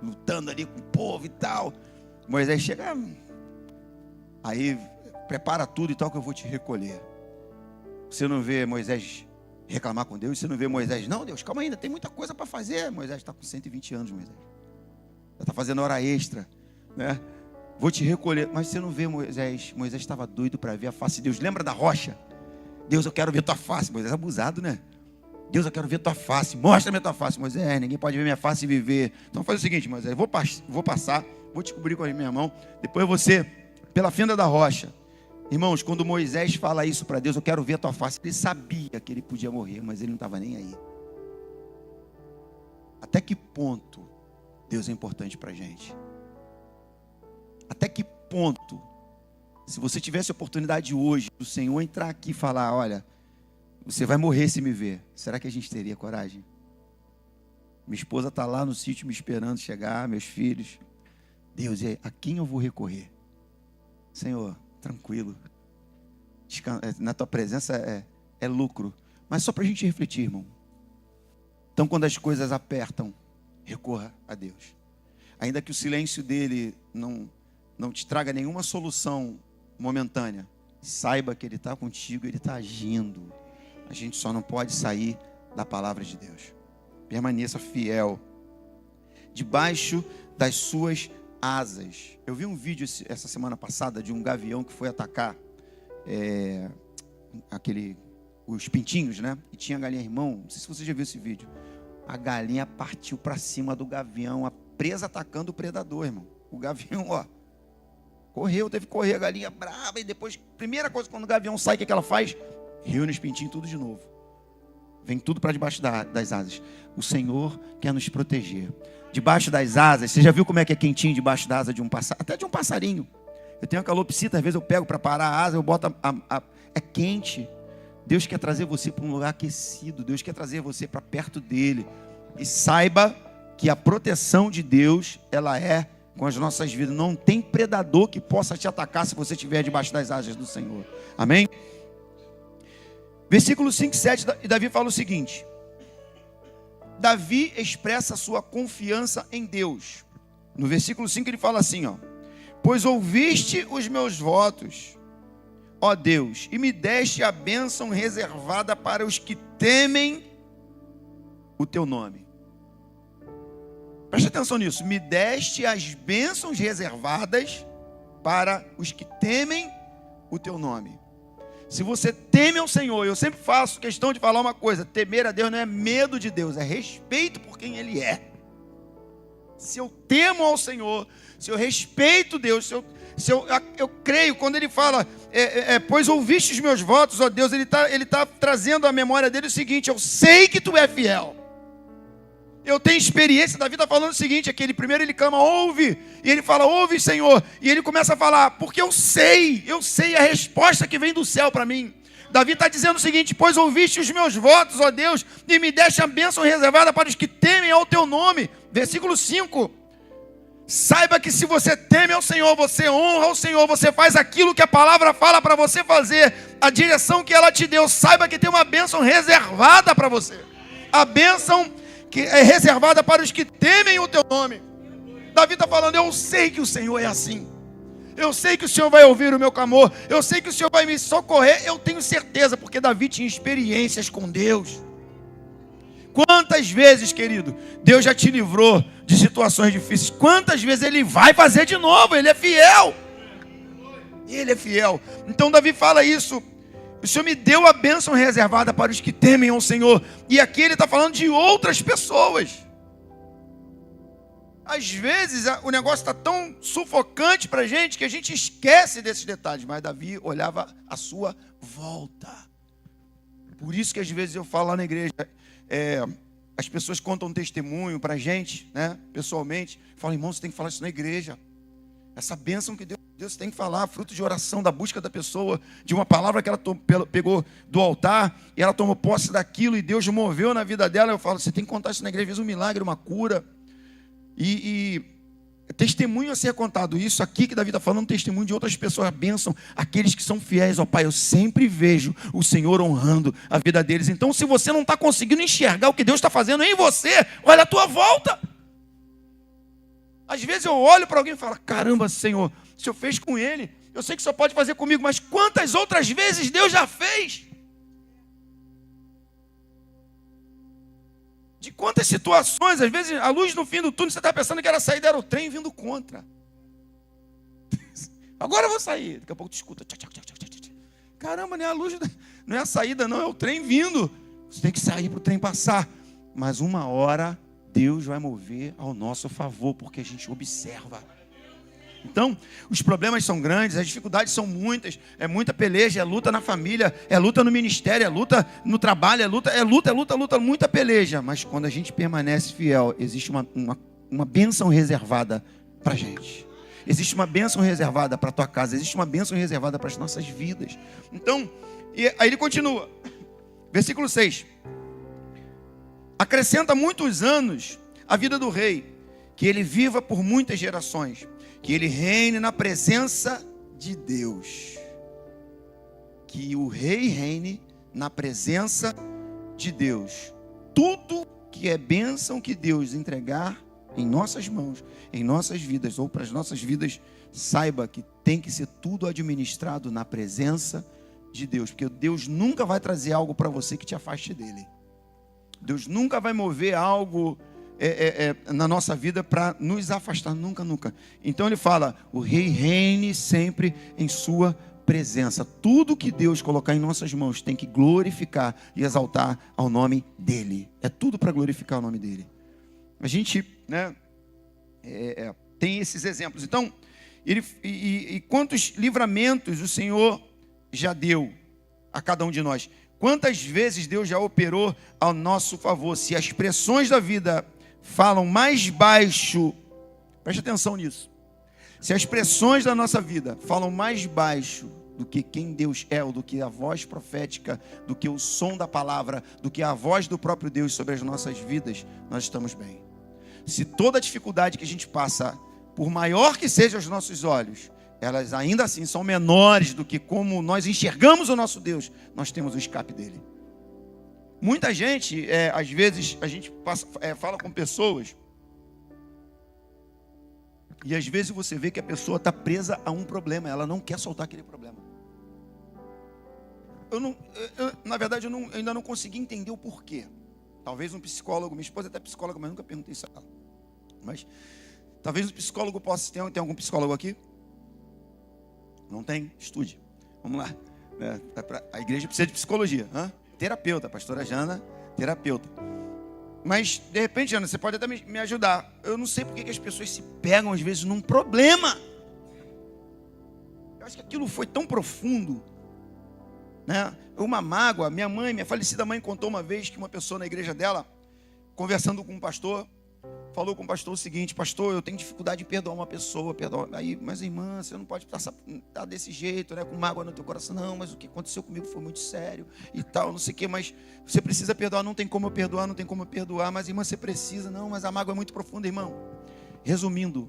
Lutando ali com o povo e tal. Moisés chega, aí prepara tudo e tal, que eu vou te recolher. Você não vê Moisés reclamar com Deus? Você não vê Moisés: não, Deus, calma ainda, tem muita coisa para fazer. Moisés está com 120 anos, Moisés já está fazendo hora extra, né? Vou te recolher. Mas você não vê Moisés. Moisés estava doido para ver a face de Deus. Lembra da rocha? Deus, eu quero ver tua face. Moisés abusado, né? Deus, eu quero ver tua face, mostra-me a tua face. Moisés: ninguém pode ver minha face e viver. Então faz o seguinte, Moisés, vou passar, vou te cobrir com a minha mão, depois você, pela fenda da rocha. Irmãos, quando Moisés fala isso para Deus: eu quero ver a tua face, ele sabia que ele podia morrer, mas ele não estava nem aí. Até que ponto Deus é importante para a gente? Até que ponto, se você tivesse a oportunidade hoje do Senhor entrar aqui e falar: olha, você vai morrer se me ver, será que a gente teria coragem? Minha esposa está lá no sítio me esperando chegar, meus filhos. Deus, a quem eu vou recorrer? Senhor, tranquilo, na tua presença é lucro. Mas só para a gente refletir, irmão. Então, quando as coisas apertam, recorra a Deus. Ainda que o silêncio dele não te traga nenhuma solução momentânea, saiba que ele está contigo, ele está agindo. A gente só não pode sair da palavra de Deus. Permaneça fiel debaixo das suas asas. Eu vi um vídeo essa semana passada de um gavião que foi atacar os pintinhos, né? E tinha a galinha, irmão, não sei se você já viu esse vídeo. A galinha partiu para cima do gavião, a presa atacando o predador, irmão. O gavião, correu, teve que correr, a galinha brava. E depois, primeira coisa, quando o gavião sai, o que ela faz? Reúne os pintinhos tudo de novo. Vem tudo para debaixo das asas. O Senhor quer nos proteger. Debaixo das asas, você já viu como é que é quentinho debaixo da asa de um passarinho? Até de um passarinho. Eu tenho uma calopsita, às vezes eu pego para parar a asa, eu boto é quente. Deus quer trazer você para um lugar aquecido. Deus quer trazer você para perto dele. E saiba que a proteção de Deus, ela é com as nossas vidas. Não tem predador que possa te atacar se você estiver debaixo das asas do Senhor. Amém? Versículo 5 e 7, Davi fala o seguinte: Davi expressa a sua confiança em Deus. No versículo 5 ele fala assim, pois ouviste os meus votos, ó Deus, e me deste a bênção reservada para os que temem o teu nome. Preste atenção nisso. Me deste as bênçãos reservadas para os que temem o teu nome. Se você teme ao Senhor, eu sempre faço questão de falar uma coisa: temer a Deus não é medo de Deus, é respeito por quem Ele é. Se eu temo ao Senhor, se eu respeito Deus, se eu creio, quando Ele fala, pois ouviste os meus votos, ó Deus, Ele tá trazendo à memória dele o seguinte: eu sei que Tu é fiel. Eu tenho experiência. Davi está falando o seguinte: primeiro ele clama, ouve, e ele fala, ouve, Senhor, e ele começa a falar, porque eu sei a resposta que vem do céu para mim. Davi está dizendo o seguinte: pois ouviste os meus votos, ó Deus, e me deste a bênção reservada para os que temem ao teu nome. Versículo 5, saiba que se você teme ao Senhor, você honra ao Senhor, você faz aquilo que a palavra fala para você fazer, a direção que ela te deu, saiba que tem uma bênção reservada para você. A bênção que é reservada para os que temem o teu nome. Davi está falando: eu sei que o Senhor é assim. Eu sei que o Senhor vai ouvir o meu clamor. Eu sei que o Senhor vai me socorrer. Eu tenho certeza, porque Davi tinha experiências com Deus. Quantas vezes, querido, Deus já te livrou de situações difíceis? Quantas vezes Ele vai fazer de novo? Ele é fiel. Ele é fiel. Então Davi fala isso. O Senhor me deu a bênção reservada para os que temem ao Senhor. E aqui ele está falando de outras pessoas. Às vezes o negócio está tão sufocante para a gente que a gente esquece desses detalhes. Mas Davi olhava à sua volta. Por isso que às vezes eu falo lá na igreja, as pessoas contam testemunho para a gente, né, pessoalmente. Falam, irmão, você tem que falar isso na igreja. Essa bênção que Deus tem que falar, fruto de oração, da busca da pessoa, de uma palavra que ela pegou do altar, e ela tomou posse daquilo, e Deus moveu na vida dela. Eu falo, você tem que contar isso na igreja, fez um milagre, uma cura. E testemunho a ser contado. Isso aqui que Davi está falando, testemunho de outras pessoas, a bênção, aqueles que são fiéis ao Pai. Eu sempre vejo o Senhor honrando a vida deles. Então, se você não está conseguindo enxergar o que Deus está fazendo em você, olha a tua volta. Às vezes eu olho para alguém e falo, caramba, Senhor, o Senhor fez com ele, eu sei que o Senhor pode fazer comigo, mas quantas outras vezes Deus já fez? De quantas situações, às vezes a luz no fim do túnel, você está pensando que era saída, era o trem vindo contra. Agora eu vou sair, daqui a pouco tu escuta. Caramba, não é a luz, não é a saída não, é o trem vindo. Você tem que sair para o trem passar. Mas uma hora Deus vai mover ao nosso favor, porque a gente observa. Então, os problemas são grandes, as dificuldades são muitas, é muita peleja, é luta na família, é luta no ministério, é luta no trabalho, é luta, muita peleja. Mas quando a gente permanece fiel, existe uma bênção reservada para a gente. Existe uma bênção reservada para a tua casa, existe uma bênção reservada para as nossas vidas. Então, aí ele continua, versículo 6. Acrescenta muitos anos a vida do rei, que ele viva por muitas gerações, que ele reine na presença de Deus. Que o rei reine na presença de Deus. Tudo que é bênção que Deus entregar em nossas mãos, em nossas vidas, ou para as nossas vidas, saiba que tem que ser tudo administrado na presença de Deus. Porque Deus nunca vai trazer algo para você que te afaste dele. Deus nunca vai mover algo na nossa vida para nos afastar, nunca. Então ele fala, o rei reine sempre em sua presença. Tudo que Deus colocar em nossas mãos tem que glorificar e exaltar ao nome dele. É tudo para glorificar o nome dele. A gente, né, tem esses exemplos. Então, e quantos livramentos o Senhor já deu a cada um de nós? Quantas vezes Deus já operou ao nosso favor? Se as pressões da vida falam mais baixo, preste atenção nisso. Se as pressões da nossa vida falam mais baixo do que quem Deus é, ou do que a voz profética, do que o som da palavra, do que a voz do próprio Deus sobre as nossas vidas, nós estamos bem. Se toda a dificuldade que a gente passa, por maior que sejam os nossos olhos, elas ainda assim são menores do que como nós enxergamos o nosso Deus, nós temos o escape dele. Muita gente, às vezes, a gente fala com pessoas, e às vezes você vê que a pessoa está presa a um problema, ela não quer soltar aquele problema. Na verdade, eu ainda não consegui entender o porquê. Talvez um psicólogo, minha esposa é até psicóloga, mas nunca perguntei isso a ela. Mas talvez um psicólogo possa ter. Tem algum psicólogo aqui? Não tem? Estude. Vamos lá. A igreja precisa de psicologia. Terapeuta, pastora Jana, terapeuta. Mas, de repente, Jana, você pode até me ajudar. Eu não sei porque que as pessoas se pegam, às vezes, num problema. Eu acho que aquilo foi tão profundo, né? Uma mágoa. Minha falecida mãe, contou uma vez que uma pessoa na igreja dela, conversando com um pastor, falou com o pastor o seguinte: pastor, eu tenho dificuldade de perdoar uma pessoa. Aí, mas irmã, você não pode estar desse jeito, né, com mágoa no teu coração. Não, mas o que aconteceu comigo foi muito sério e tal, não sei o que, mas você precisa perdoar. Não tem como eu perdoar, mas irmã, você precisa. Não, mas a mágoa é muito profunda, irmão. Resumindo,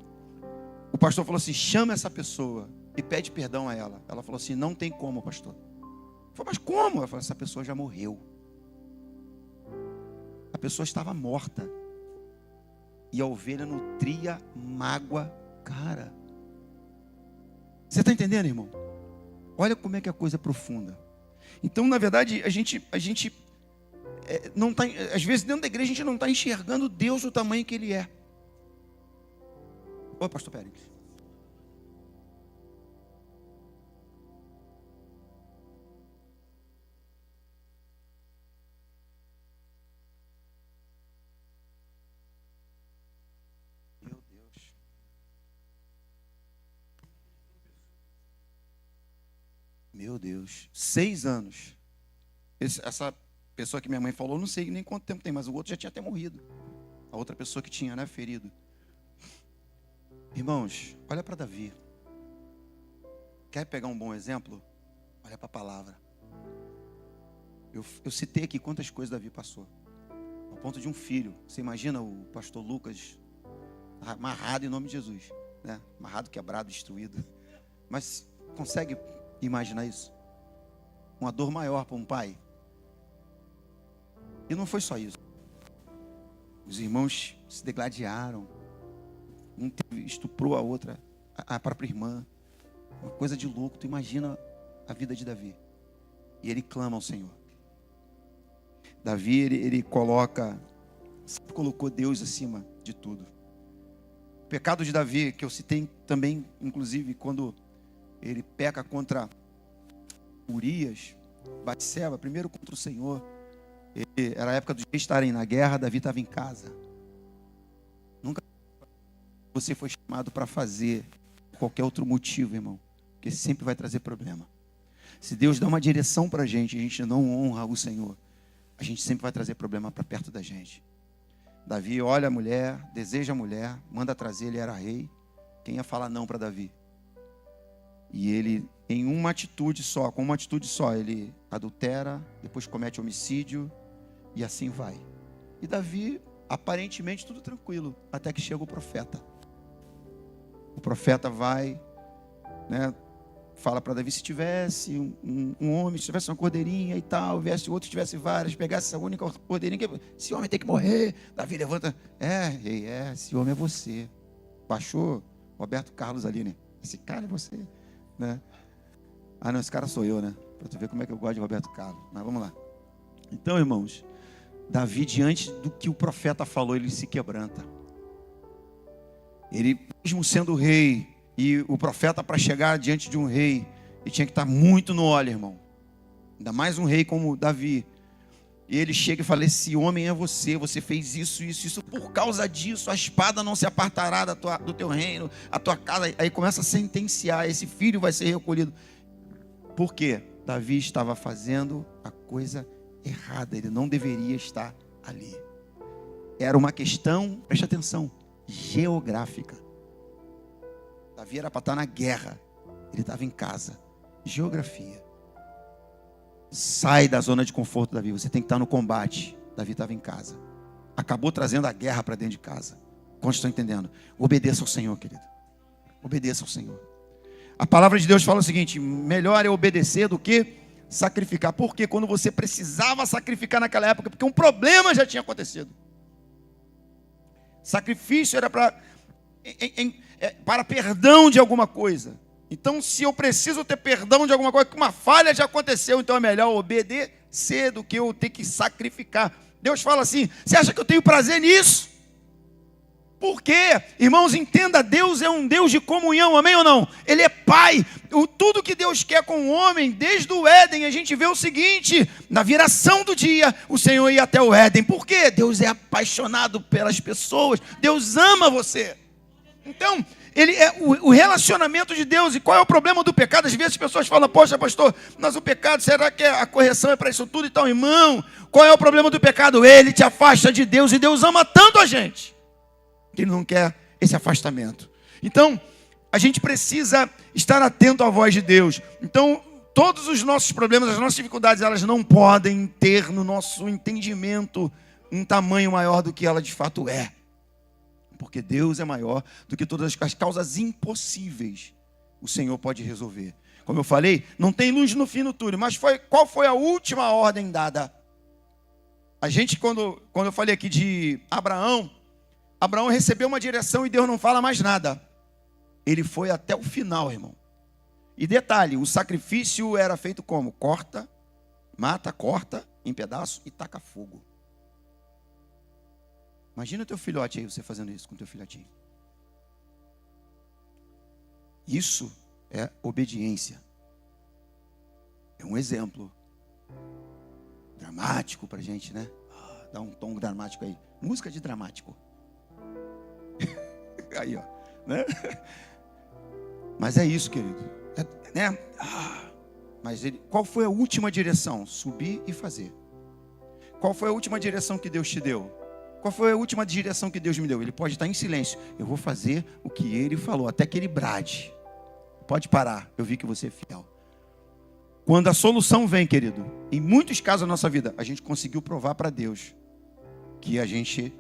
o pastor falou assim: chama essa pessoa e pede perdão a ela. Ela falou assim: não tem como, pastor. Eu falei: mas como? Ela falou: essa pessoa já morreu. A pessoa estava morta. E a ovelha nutria mágoa, cara. Você está entendendo, irmão? Olha como é que a coisa é profunda. Então, na verdade, a gente não está, às vezes dentro da igreja a gente não está enxergando Deus do tamanho que Ele é. Oi, pastor Pérez. Meu Deus, 6 anos. Essa pessoa que minha mãe falou, não sei nem quanto tempo tem, mas o outro já tinha até morrido. A outra pessoa que tinha, né, ferido. Irmãos, olha para Davi. Quer pegar um bom exemplo? Olha para a palavra. Eu citei aqui quantas coisas Davi passou. Ao ponto de um filho. Você imagina o pastor Lucas amarrado em nome de Jesus, né? Amarrado, quebrado, destruído. Mas consegue imaginar isso? Uma dor maior para um pai. E não foi só isso. Os irmãos se degladiaram. Um estuprou a outra, a própria irmã. Uma coisa de louco. Tu imagina a vida de Davi. E ele clama ao Senhor. Davi, ele sempre colocou Deus acima de tudo. O pecado de Davi, que eu citei também, inclusive, quando ele peca contra Urias, Batseba, primeiro contra o Senhor. Era a época dos reis estarem na guerra, Davi estava em casa. Nunca você foi chamado para fazer qualquer outro motivo, irmão, porque sempre vai trazer problema. Se Deus dá uma direção para a gente não honra o Senhor, a gente sempre vai trazer problema para perto da gente. Davi olha a mulher, deseja a mulher, manda trazer, ele era rei. Quem ia falar não para Davi? E ele, com uma atitude só, ele adultera, depois comete homicídio, e assim vai. E Davi, aparentemente tudo tranquilo, até que chega o profeta. O profeta vai, né, fala para Davi, se tivesse um homem, se tivesse uma cordeirinha e tal, viesse outro, tivesse várias, pegasse essa única cordeirinha, esse homem tem que morrer. Davi levanta, esse homem é você. Baixou Roberto Carlos ali, né? Esse cara é você, né? Ah, não, esse cara sou eu, né? Para tu ver como é que eu gosto de Roberto Carlos. Mas vamos lá. Então, irmãos, Davi, diante do que o profeta falou, ele se quebranta. Ele, mesmo sendo rei, e o profeta, para chegar diante de um rei, ele tinha que estar muito no óleo, irmão. Ainda mais um rei como Davi. E ele chega e fala, esse homem é você, você fez isso, por causa disso, a espada não se apartará do teu reino, a tua casa. Aí começa a sentenciar, esse filho vai ser recolhido. Por quê? Davi estava fazendo a coisa errada, ele não deveria estar ali. Era uma questão, preste atenção, geográfica. Davi era para estar na guerra, ele estava em casa. Geografia. Sai da zona de conforto, Davi, você tem que estar no combate. Davi estava em casa. Acabou trazendo a guerra para dentro de casa. Quantos estão entendendo? Obedeça ao Senhor, querido. Obedeça ao Senhor. A palavra de Deus fala o seguinte, melhor é obedecer do que sacrificar. Por quê? Quando você precisava sacrificar naquela época, porque um problema já tinha acontecido. Sacrifício era para perdão de alguma coisa. Então, se eu preciso ter perdão de alguma coisa, que uma falha já aconteceu, então é melhor obedecer do que eu ter que sacrificar. Deus fala assim, você acha que eu tenho prazer nisso? Por quê? Irmãos, entenda, Deus é um Deus de comunhão, amém ou não? Ele é Pai. Tudo que Deus quer com o homem, desde o Éden, a gente vê o seguinte, na viração do dia, o Senhor ia até o Éden. Por quê? Deus é apaixonado pelas pessoas, Deus ama você. Então, ele é o relacionamento de Deus. E qual é o problema do pecado? Às vezes as pessoas falam, poxa pastor, mas o pecado, será que a correção é para isso tudo? Então, irmão, qual é o problema do pecado? Ele te afasta de Deus, e Deus ama tanto a gente que Ele não quer esse afastamento. Então, a gente precisa estar atento à voz de Deus. Então, todos os nossos problemas, as nossas dificuldades, elas não podem ter no nosso entendimento um tamanho maior do que ela de fato é. Porque Deus é maior do que todas as causas impossíveis. O Senhor pode resolver. Como eu falei, não tem luz no fim do túnel. Mas qual foi a última ordem dada? A gente, quando eu falei aqui de Abraão recebeu uma direção e Deus não fala mais nada. Ele foi até o final, irmão. E detalhe, o sacrifício era feito como? Corta em pedaço e taca fogo. Imagina o teu filhote aí, você fazendo isso com o teu filhotinho. Isso é obediência. É um exemplo dramático pra gente, né? Dá um tom dramático aí. Música de dramático. Aí, ó. Né? Mas é isso, querido. Né? Mas qual foi a última direção? Subir e fazer. Qual foi a última direção que Deus te deu? Qual foi a última direção que Deus me deu? Ele pode estar em silêncio. Eu vou fazer o que Ele falou, até que Ele brade. Pode parar, eu vi que você é fiel. Quando a solução vem, querido, em muitos casos da nossa vida, a gente conseguiu provar para Deus que a gente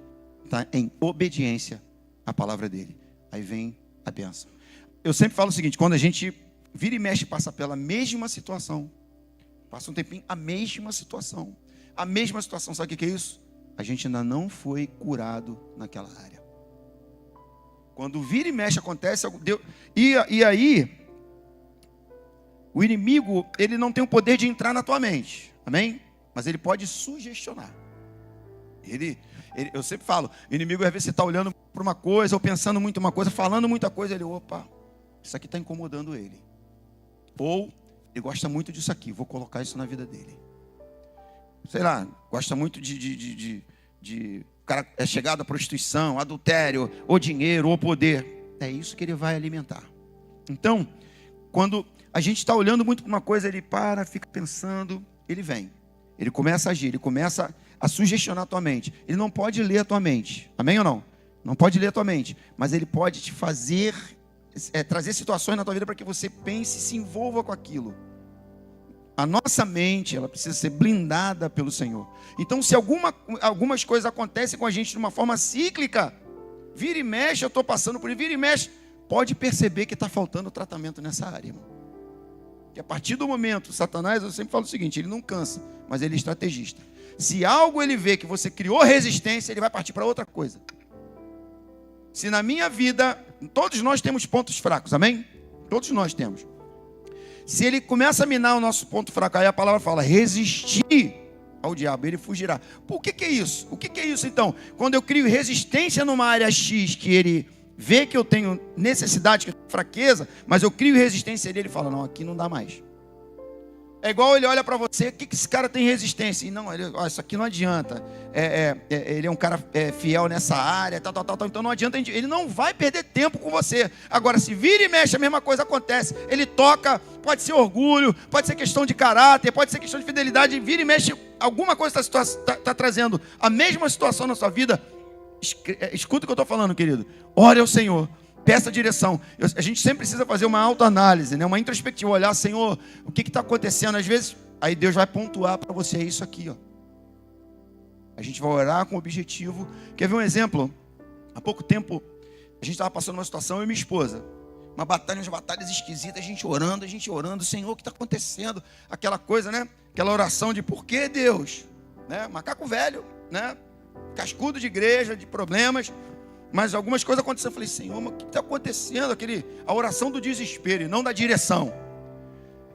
está em obediência à palavra dEle. Aí vem a bênção. Eu sempre falo o seguinte, quando a gente vira e mexe, passa pela mesma situação, passa um tempinho, a mesma situação, sabe o que é isso? A gente ainda não foi curado naquela área. Quando vira e mexe acontece, e aí, o inimigo, ele não tem o poder de entrar na tua mente, amém? Mas ele pode sugestionar. Eu sempre falo, o inimigo às vezes você está olhando para uma coisa, ou pensando muito uma coisa, falando muita coisa, ele, opa, isso aqui está incomodando ele. Ou, ele gosta muito disso aqui, vou colocar isso na vida dele. Sei lá, gosta muito o cara é chegado à prostituição, adultério, ou dinheiro, ou poder. É isso que ele vai alimentar. Então, quando a gente está olhando muito para uma coisa, ele para, fica pensando, ele vem. Ele começa a agir, ele começa a sugestionar a tua mente. Ele não pode ler a tua mente, amém ou não? Não pode ler a tua mente, mas ele pode te fazer, trazer situações na tua vida para que você pense e se envolva com aquilo. A nossa mente, ela precisa ser blindada pelo Senhor. Então, se algumas coisas acontecem com a gente de uma forma cíclica, vira e mexe, eu estou passando por isso, vira e mexe, pode perceber que está faltando tratamento nessa área, irmão. Que a partir do momento, Satanás, eu sempre falo o seguinte, ele não cansa, mas ele é estrategista. Se algo ele vê que você criou resistência, ele vai partir para outra coisa. Se na minha vida, todos nós temos pontos fracos, amém? Todos nós temos. Se ele começa a minar o nosso ponto fraco, aí a palavra fala, resistir ao diabo, ele fugirá. Por que é isso? O que é isso então? Quando eu crio resistência numa área X, que ele vê que eu tenho necessidade, que eu tenho fraqueza, mas eu crio resistência nele, ele fala, não, aqui não dá mais. É igual ele olha para você, o que esse cara tem resistência? E não, isso aqui não adianta. Ele é um cara fiel nessa área, tal, então não adianta, ele não vai perder tempo com você. Agora, se vira e mexe, a mesma coisa acontece. Ele toca, pode ser orgulho, pode ser questão de caráter, pode ser questão de fidelidade, vira e mexe, alguma coisa está trazendo a mesma situação na sua vida. Escuta o que eu estou falando, querido. Ore ao Senhor. Peça direção. A gente sempre precisa fazer uma autoanálise, né? Uma introspectiva, olhar, Senhor, o que está acontecendo? Às vezes, aí Deus vai pontuar para você, é isso aqui, ó. A gente vai orar com o objetivo. Quer ver um exemplo? Há pouco tempo, a gente estava passando uma situação, eu e minha esposa. Umas batalhas esquisitas, a gente orando, Senhor, o que está acontecendo? Aquela coisa, né? Aquela oração de por que Deus? Né? Macaco velho, né? Cascudo de igreja, de problemas. Mas algumas coisas aconteceram. Eu falei, Senhor, mas o que está acontecendo? A oração do desespero e não da direção.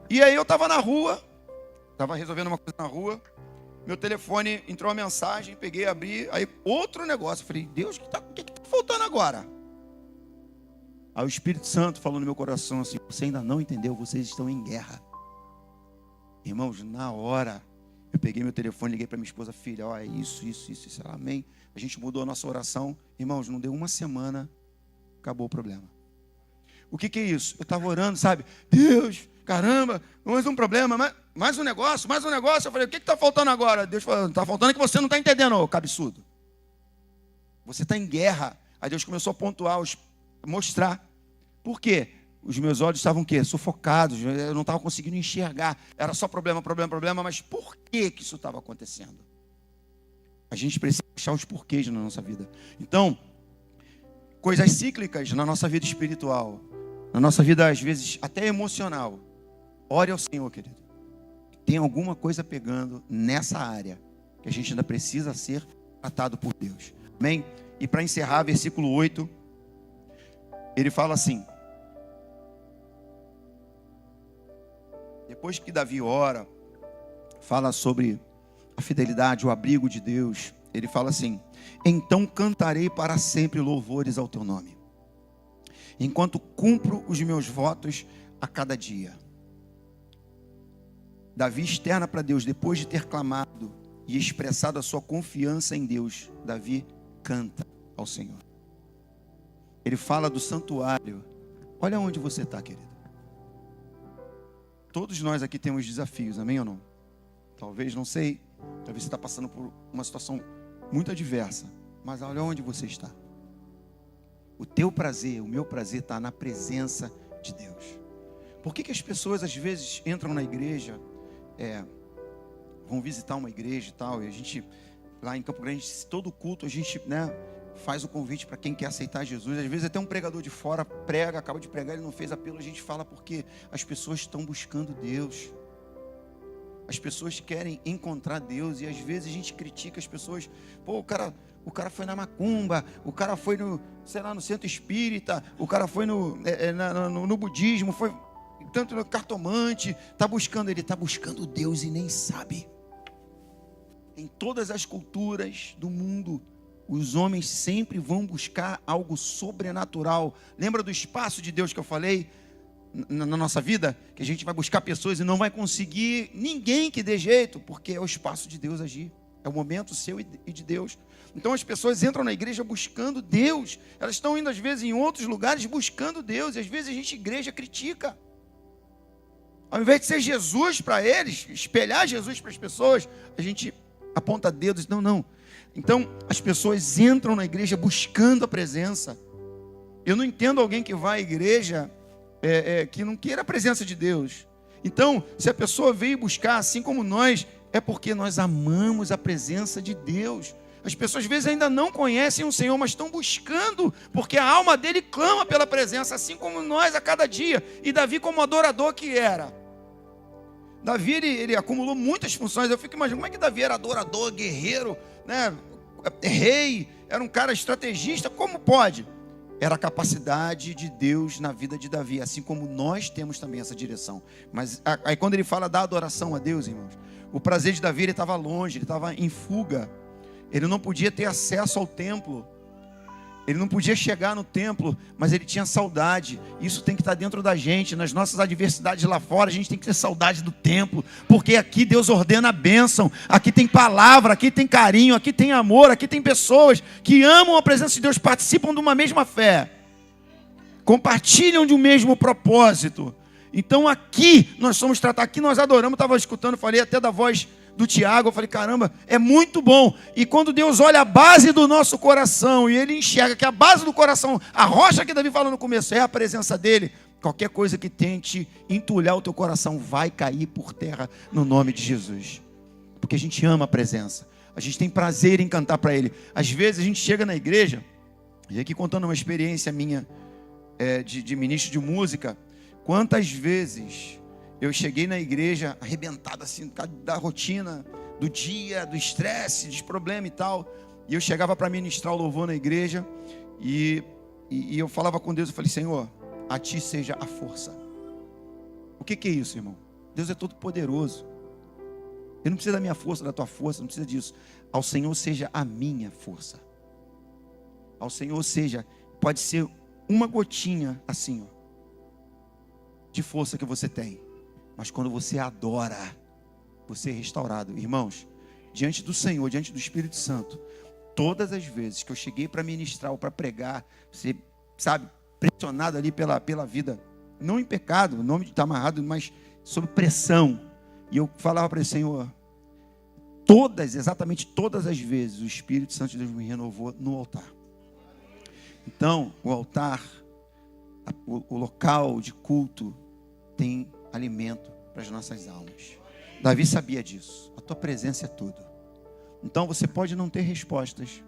E aí eu estava na rua, estava resolvendo uma coisa na rua. Meu telefone entrou uma mensagem, peguei, abri. Aí outro negócio. Eu falei, Deus, o que está faltando agora? Aí o Espírito Santo falou no meu coração assim, você ainda não entendeu, vocês estão em guerra. Irmãos, na hora, eu peguei meu telefone, liguei para minha esposa, filha, ó, é isso, amém. A gente mudou a nossa oração. Irmãos, não deu uma semana, acabou o problema. O que é isso? Eu estava orando, sabe? Deus, caramba, mais um problema, mais um negócio. Eu falei, o que está faltando agora? Deus falou, está faltando que você não está entendendo, ô cabeçudo. Você está em guerra. Aí Deus começou a pontuar, mostrar. Por quê? Os meus olhos estavam o quê? Sufocados, eu não estava conseguindo enxergar. Era só problema, mas por que isso estava acontecendo? A gente precisa achar os porquês na nossa vida. Então, coisas cíclicas na nossa vida espiritual, na nossa vida, às vezes, até emocional. Ore ao Senhor, querido. Tem alguma coisa pegando nessa área que a gente ainda precisa ser tratado por Deus. Amém? E para encerrar, versículo 8, ele fala assim. Depois que Davi ora, fala sobre a fidelidade, o abrigo de Deus, ele fala assim, então cantarei para sempre louvores ao teu nome, enquanto cumpro os meus votos a cada dia. Davi externa para Deus, depois de ter clamado e expressado a sua confiança em Deus, Davi canta ao Senhor. Ele fala do santuário. Olha onde você está, querido. Todos nós aqui temos desafios, amém ou não? Talvez, não sei, talvez você está passando por uma situação muito adversa, mas olha onde você está. O teu prazer, o meu prazer está na presença de Deus. Por que as pessoas às vezes entram na igreja, vão visitar uma igreja e tal, e a gente, lá em Campo Grande, todo culto a gente, faz o convite para quem quer aceitar Jesus. Às vezes até um pregador de fora prega, acaba de pregar, ele não fez apelo, a gente fala porque as pessoas estão buscando Deus. As pessoas querem encontrar Deus, e às vezes a gente critica as pessoas. Pô, o cara foi na macumba, o cara foi no centro espírita, o cara foi no budismo, foi tanto no cartomante, ele está buscando Deus e nem sabe. Em todas as culturas do mundo, os homens sempre vão buscar algo sobrenatural. Lembra do espaço de Deus que eu falei na nossa vida? Que a gente vai buscar pessoas e não vai conseguir ninguém que dê jeito, porque é o espaço de Deus agir. É o momento seu e de Deus. Então as pessoas entram na igreja buscando Deus. Elas estão indo às vezes em outros lugares buscando Deus. E às vezes a gente, igreja, critica. Ao invés de ser Jesus para eles, espelhar Jesus para as pessoas, a gente aponta dedos. Não. Então, as pessoas entram na igreja buscando a presença. Eu não entendo alguém que vai à igreja que não queira a presença de Deus. Então, se a pessoa veio buscar, assim como nós, é porque nós amamos a presença de Deus. As pessoas às vezes ainda não conhecem o Senhor, mas estão buscando, porque a alma dele clama pela presença, assim como nós a cada dia. E Davi, como adorador que era, Davi ele acumulou muitas funções. Eu fico imaginando como é que Davi era adorador, guerreiro, rei, era um cara estrategista. Como pode? Era a capacidade de Deus na vida de Davi, assim como nós temos também essa direção. Mas aí quando ele fala da adoração a Deus, irmãos, o prazer de Davi, ele estava longe, ele estava em fuga. Ele não podia ter acesso ao templo, ele não podia chegar no templo, mas ele tinha saudade. Isso tem que estar dentro da gente. Nas nossas adversidades lá fora, a gente tem que ter saudade do templo, porque aqui Deus ordena a bênção, aqui tem palavra, aqui tem carinho, aqui tem amor, aqui tem pessoas que amam a presença de Deus, participam de uma mesma fé, compartilham de um mesmo propósito. Então aqui nós somos tratados, aqui nós adoramos. Estava escutando, falei até da voz do Tiago, eu falei, caramba, é muito bom. E quando Deus olha a base do nosso coração, e Ele enxerga que a base do coração, a rocha que Davi falou no começo, é a presença dEle, qualquer coisa que tente entulhar o teu coração vai cair por terra no nome de Jesus. Porque a gente ama a presença, a gente tem prazer em cantar para Ele. Às vezes a gente chega na igreja, e aqui contando uma experiência minha de ministro de música, quantas vezes eu cheguei na igreja arrebentado assim, da rotina, do dia, do estresse, dos problemas e tal. E eu chegava para ministrar o louvor na igreja. E eu falava com Deus, eu falei, Senhor, a Ti seja a força. O que é isso, irmão? Deus é todo poderoso. Ele não precisa da minha força, da tua força, não precisa disso. Ao Senhor seja a minha força. Ao Senhor seja, pode ser uma gotinha assim, de força que você tem. Mas quando você adora, você é restaurado. Irmãos, diante do Senhor, diante do Espírito Santo, todas as vezes que eu cheguei para ministrar ou para pregar, você sabe, pressionado ali pela vida, não em pecado, o nome está amarrado, mas sob pressão. E eu falava para ele, Senhor, exatamente todas as vezes, o Espírito Santo de Deus me renovou no altar. Então, o altar, o local de culto, tem alimento para as nossas almas. Davi sabia disso. A tua presença é tudo. Então você pode não ter respostas,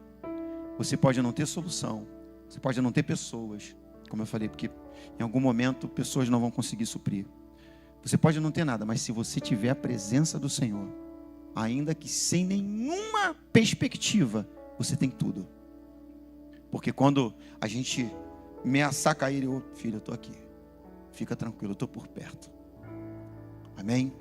você pode não ter solução, você pode não ter pessoas, como eu falei, porque em algum momento pessoas não vão conseguir suprir. Você pode não ter nada, mas se você tiver a presença do Senhor, ainda que sem nenhuma perspectiva, você tem tudo. Porque quando a gente ameaçar cair, filho, eu estou aqui. Fica tranquilo, eu estou por perto. Amém?